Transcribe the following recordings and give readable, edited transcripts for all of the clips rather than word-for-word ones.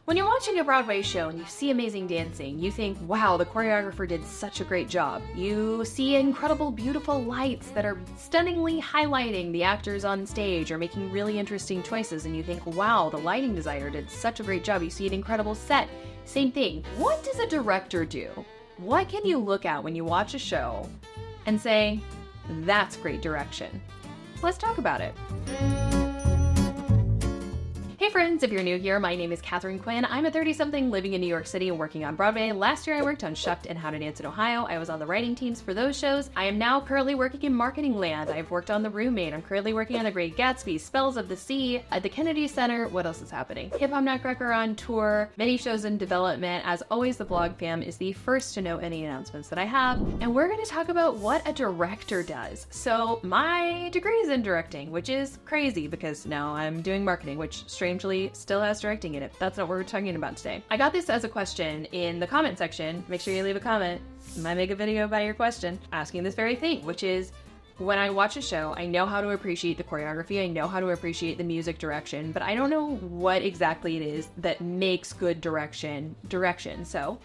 When you're watching a Broadway show and you see amazing dancing, you think, wow, the choreographer did such a great job. You see incredible, beautiful lights that are stunningly highlighting the actors on stage or making really interesting choices, and you think, wow, the lighting designer did such a great job. You see an incredible set. Same thing. What does a director do? What can you look at when you watch a show and say, that's great direction? Let's talk about it. Hey friends, if you're new here, my name is Katharine Quinn. I'm a 30-something living in New York City and working on Broadway. Last year I worked on Shucked and How to Dance in Ohio. I was on the writing teams for those shows. I am now currently working in marketing land. I've worked on The Roommate. I'm currently working on The Great Gatsby, Spells of the Sea, at the Kennedy Center. What else is happening? Hip Hop Nutcracker on tour, many shows in development. As always, the blog fam is the first to know any announcements that I have. And we're going to talk about what a director does. So my degree is in directing, which is crazy because now I'm doing marketing, which strangely still has directing in it. That's not what we're talking about today. I got this as a question in the comment section. Make sure you leave a comment. I might make a video about your question asking this very thing, which is, when I watch a show, I know how to appreciate the choreography, I know how to appreciate the music direction, but I don't know what exactly it is that makes good direction. So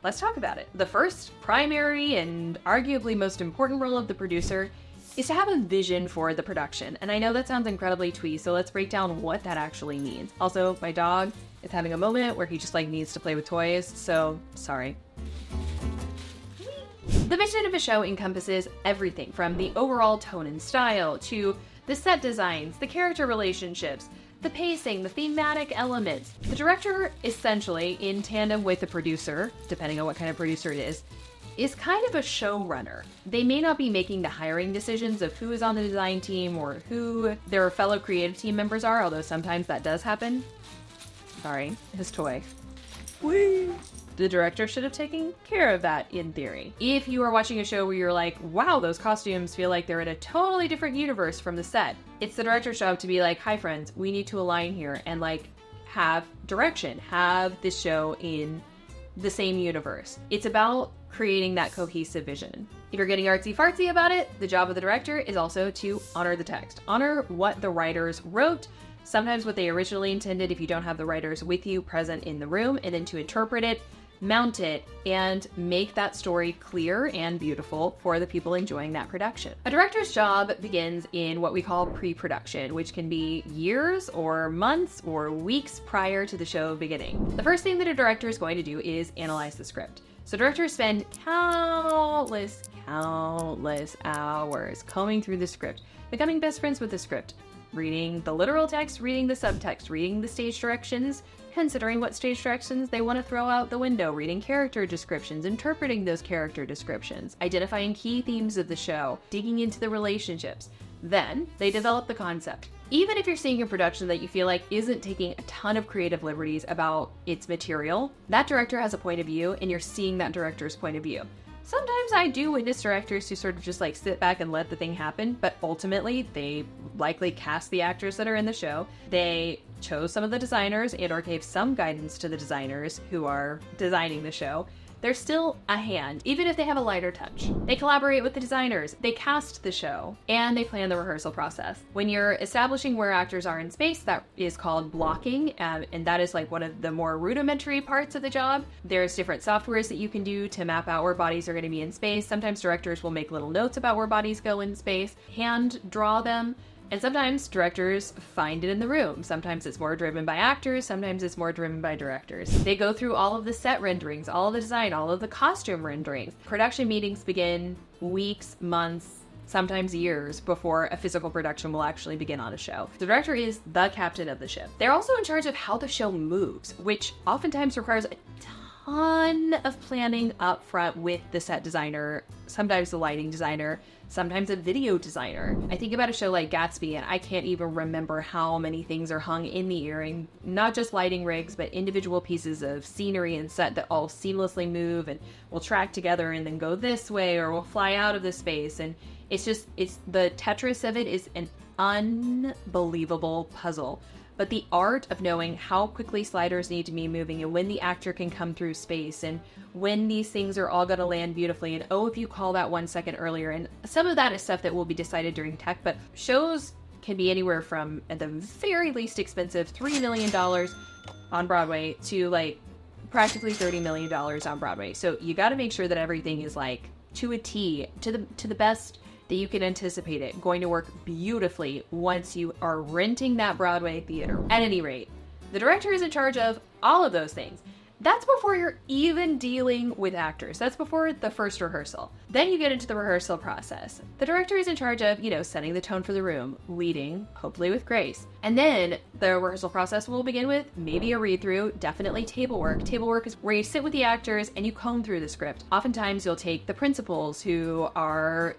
let's talk about it. The first, primary, and arguably most important role of the producer is to have a vision for the production. And I know that sounds incredibly twee, so let's break down what that actually means. Also, my dog is having a moment where he just needs to play with toys, so sorry. The vision of a show encompasses everything from the overall tone and style to the set designs, the character relationships, the pacing, the thematic elements. The director, essentially, in tandem with the producer, depending on what kind of producer it is kind of a showrunner. They may not be making the hiring decisions of who is on the design team or who their fellow creative team members are, although sometimes that does happen. Sorry, his toy. Whee! The director should have taken care of that in theory. If you are watching a show where you're like, wow, those costumes feel like they're in a totally different universe from the set, it's the director's job to be like, hi friends, we need to align here and have direction, have this show in the same universe. It's about creating that cohesive vision. If you're getting artsy-fartsy about it, the job of the director is also to honor the text. Honor what the writers wrote, sometimes what they originally intended if you don't have the writers with you present in the room, and then to interpret it, mount it, and make that story clear and beautiful for the people enjoying that production. A director's job begins in what we call pre-production, which can be years or months or weeks prior to the show beginning. The first thing that a director is going to do is analyze the script. So directors spend countless hours combing through the script, becoming best friends with the script, reading the literal text, reading the subtext, reading the stage directions, considering what stage directions they want to throw out the window, reading character descriptions, interpreting those character descriptions, identifying key themes of the show, digging into the relationships. Then they develop the concept. Even if you're seeing a production that you feel like isn't taking a ton of creative liberties about its material, that director has a point of view and you're seeing that director's point of view. Sometimes I do witness directors who sort of just sit back and let the thing happen, but ultimately they likely cast the actors that are in the show. They chose some of the designers and or gave some guidance to the designers who are designing the show. They're still a hand, even if they have a lighter touch. They collaborate with the designers, they cast the show, and they plan the rehearsal process. When you're establishing where actors are in space, that is called blocking, and that is one of the more rudimentary parts of the job. There's different softwares that you can do to map out where bodies are going to be in space. Sometimes directors will make little notes about where bodies go in space, hand draw them. And sometimes directors find it in the room. Sometimes it's more driven by actors, sometimes it's more driven by directors. They go through all of the set renderings, all of the design, all of the costume renderings. Production meetings begin weeks, months, sometimes years before a physical production will actually begin on a show. The director is the captain of the ship. They're also in charge of how the show moves, which oftentimes requires a ton of planning up front with the set designer, sometimes the lighting designer, sometimes a video designer. I think about a show like Gatsby and I can't even remember how many things are hung in the earring, not just lighting rigs, but individual pieces of scenery and set that all seamlessly move and will track together and then go this way or will fly out of the space. And it's the Tetris of it is an unbelievable puzzle. But the art of knowing how quickly sliders need to be moving and when the actor can come through space and when these things are all going to land beautifully and if you call that 1 second earlier, and some of that is stuff that will be decided during tech, but shows can be anywhere from, at the very least expensive, $3 million on Broadway to like practically $30 million on Broadway. So you got to make sure that everything is like to a T, to the best that you can anticipate it, going to work beautifully once you are renting that Broadway theater. At any rate, the director is in charge of all of those things. That's before you're even dealing with actors. That's before the first rehearsal. Then you get into the rehearsal process. The director is in charge of, setting the tone for the room, leading, hopefully with grace. And then the rehearsal process will begin with maybe a read-through, definitely table work. Table work is where you sit with the actors and you comb through the script. Oftentimes you'll take the principals who are,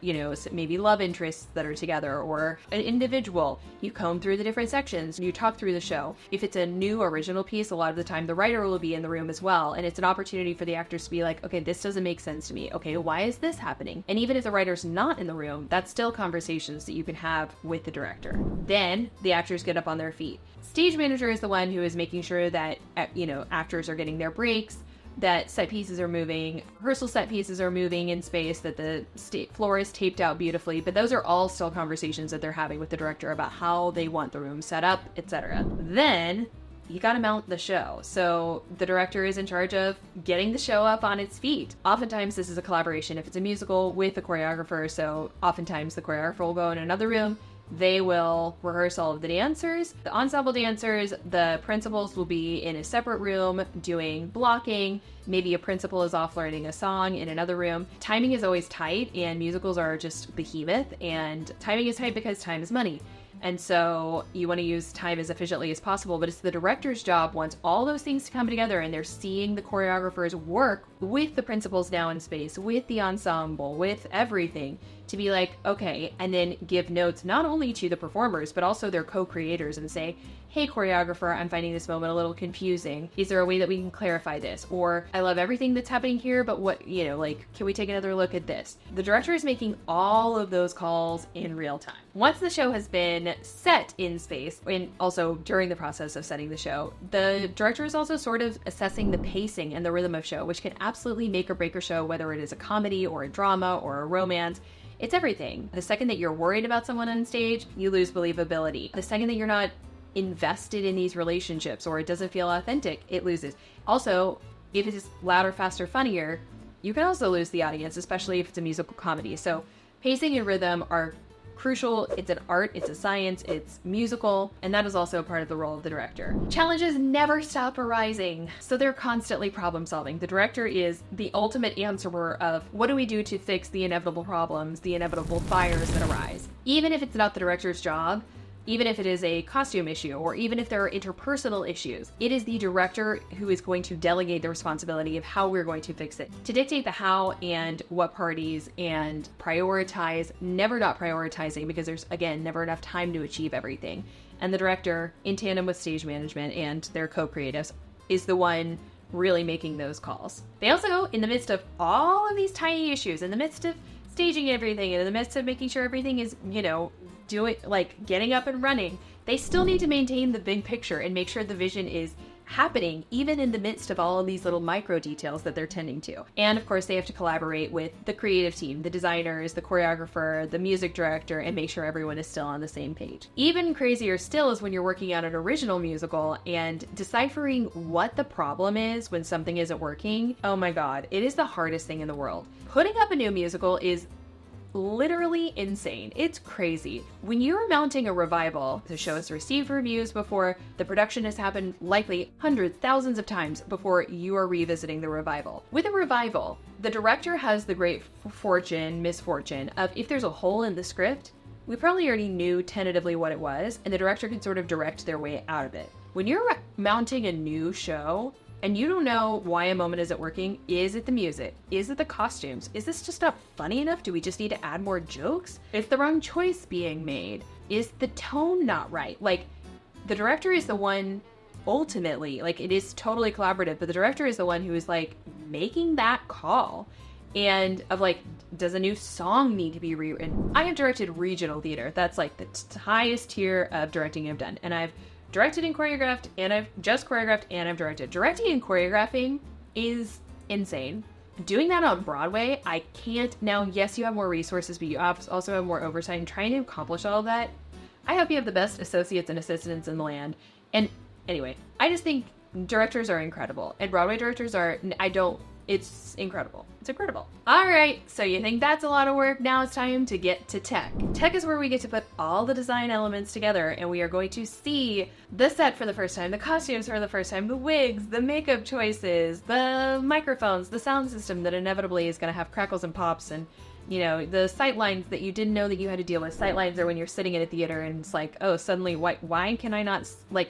maybe love interests that are together, or an individual. You comb through the different sections, you talk through the show. If it's a new original piece, a lot of the time the writer will be in the room as well, and it's an opportunity for the actors to be like, okay, this doesn't make sense to me. Okay, why is this happening? And even if the writer's not in the room, that's still conversations that you can have with the director. Then the actors get up on their feet. Stage manager is the one who is making sure that, actors are getting their breaks, that set pieces are moving, rehearsal set pieces are moving in space, that the floor is taped out beautifully, but those are all still conversations that they're having with the director about how they want the room set up, etc. Then you gotta mount the show. So the director is in charge of getting the show up on its feet. Oftentimes this is a collaboration if it's a musical with a choreographer. So oftentimes the choreographer will go in another room. They will rehearse all of the dancers, the ensemble dancers. The principals will be in a separate room doing blocking. Maybe a principal is off learning a song in another room. Timing is always tight, and musicals are just behemoth, and timing is tight because time is money. And so you want to use time as efficiently as possible, but it's the director's job once all those things come together and they're seeing the choreographers work with the principals now in space, with the ensemble, with everything, to be like, okay, and then give notes not only to the performers, but also their co-creators and say, hey, choreographer, I'm finding this moment a little confusing. Is there a way that we can clarify this? Or I love everything that's happening here, but what, can we take another look at this? The director is making all of those calls in real time. Once the show has been set in space, and also during the process of setting the show, the director is also sort of assessing the pacing and the rhythm of show, which can absolutely make or break a show, whether it is a comedy or a drama or a romance. It's everything. The second that you're worried about someone on stage, you lose believability. The second that you're not invested in these relationships or it doesn't feel authentic, it loses. Also, if it is louder, faster, funnier, you can also lose the audience, especially if it's a musical comedy. So pacing and rhythm are crucial. It's an art, it's a science, it's musical, and that is also part of the role of the director. Challenges never stop arising, so they're constantly problem solving. The director is the ultimate answerer of what do we do to fix the inevitable problems, the inevitable fires that arise. Even if it's not the director's job, even if it is a costume issue, or even if there are interpersonal issues, it is the director who is going to delegate the responsibility of how we're going to fix it, to dictate the how and what parties, and prioritize, never not prioritizing, because there's, again, never enough time to achieve everything. And the director, in tandem with stage management and their co-creatives, is the one really making those calls. They also, in the midst of all of these tiny issues, in the midst of staging everything, and in the midst of making sure everything is, getting up and running, they still need to maintain the big picture and make sure the vision is happening, even in the midst of all of these little micro details that they're tending to. And of course, they have to collaborate with the creative team, the designers, the choreographer, the music director, and make sure everyone is still on the same page. Even crazier still is when you're working on an original musical and deciphering what the problem is when something isn't working. Oh my God, it is the hardest thing in the world. Putting up a new musical is literally insane. It's crazy. When you're mounting a revival, the show has received reviews before, the production has happened likely hundreds, thousands of times before you are revisiting the revival. With a revival, the director has the great misfortune of, if there's a hole in the script, we probably already knew tentatively what it was, and the director can sort of direct their way out of it. When you're mounting a new show, and you don't know why a moment isn't working, is it the music? Is it the costumes? Is this just not funny enough? Do we just need to add more jokes? Is the wrong choice being made? Is the tone not right? The director is the one, ultimately, it is totally collaborative, but the director is the one who is, making that call. And of, does a new song need to be rewritten? I have directed regional theater. That's, the highest tier of directing I've done. And I've directed and choreographed, and I've just choreographed, and I've directed. Directing and choreographing is insane. Doing that on Broadway, I can't. Now, yes, you have more resources, but you also have more oversight, and trying to accomplish all of that. I hope you have the best associates and assistants in the land. And anyway, I just think Directors are incredible, and Broadway directors are, it's incredible. It's incredible. All right, so you think that's a lot of work? Now it's time to get to tech. Tech is where we get to put all the design elements together, and we are going to see the set for the first time, the costumes for the first time, the wigs, the makeup choices, the microphones, the sound system that inevitably is going to have crackles and pops, and the sight lines that you didn't know that you had to deal with. Sight lines are when you're sitting in a theater and it's like, oh, suddenly, why can I not,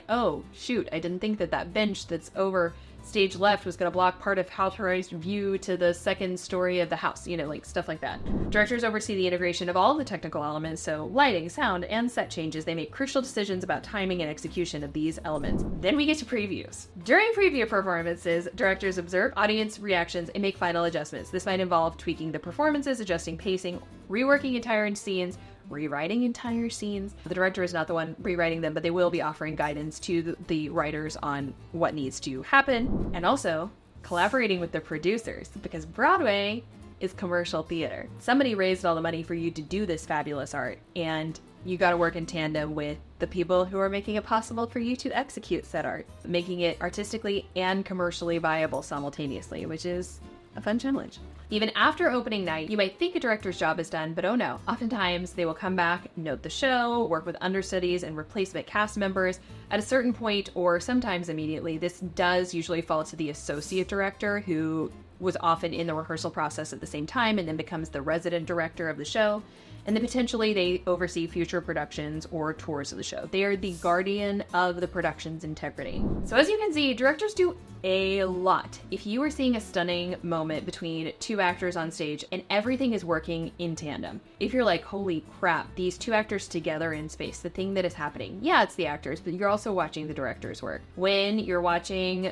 oh, shoot, I didn't think that bench that's over stage left was going to block part of Halter's view to the second story of the house, stuff like that. Directors oversee the integration of all the technical elements, so lighting, sound, and set changes. They make crucial decisions about timing and execution of these elements. Then we get to previews. During preview performances, directors observe audience reactions and make final adjustments. This might involve tweaking the performances, adjusting pacing, reworking entire scenes, rewriting entire scenes. The director is not the one rewriting them, but they will be offering guidance to the writers on what needs to happen, and also collaborating with the producers, because Broadway is commercial theater. Somebody raised all the money for you to do this fabulous art, and you got to work in tandem with the people who are making it possible for you to execute said art, making it artistically and commercially viable simultaneously, which is a fun challenge. Even after opening night, you might think a director's job is done, but oh no. Oftentimes, they will come back, note the show, work with understudies and replacement cast members. At a certain point, or sometimes immediately, this does usually fall to the associate director, who was often in the rehearsal process at the same time and then becomes the resident director of the show. And then potentially they oversee future productions or tours of the show. They are the guardian of the production's integrity. So as you can see, directors do a lot. If you are seeing a stunning moment between two actors on stage and everything is working in tandem, if you're like, holy crap, these two actors together in space, the thing that is happening, yeah, it's the actors, but you're also watching the director's work. When you're watching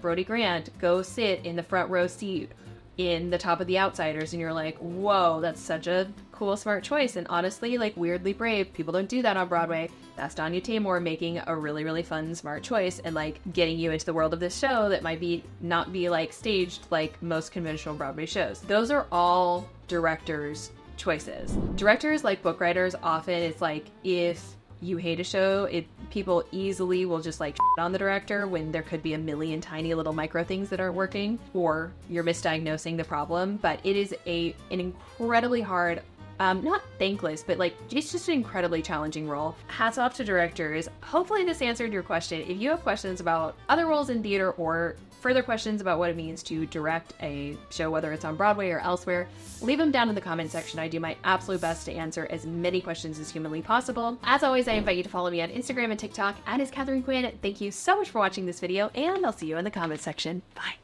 Brody Grant go sit in the front row seat in The Top of the Outsiders, and you're like, whoa, that's such a cool, smart choice, and honestly, weirdly brave. People don't do that on Broadway. That's Danya Taymor making a really, really fun, smart choice and getting you into the world of this show that might not be staged like most conventional Broadway shows. Those are all directors' choices. Directors, like book writers, often it's if you hate a show, people easily will just shit on the director when there could be a million tiny little micro things that aren't working, or you're misdiagnosing the problem. But it is an incredibly hard, not thankless, but it's just an incredibly challenging role. Hats off to directors. Hopefully this answered your question. If you have questions about other roles in theater or further questions about what it means to direct a show, whether it's on Broadway or elsewhere, leave them down in the comment section. I do my absolute best to answer as many questions as humanly possible. As always, I invite you to follow me on Instagram and TikTok @Katharine Quinn. Thank you so much for watching this video, and I'll see you in the comment section. Bye.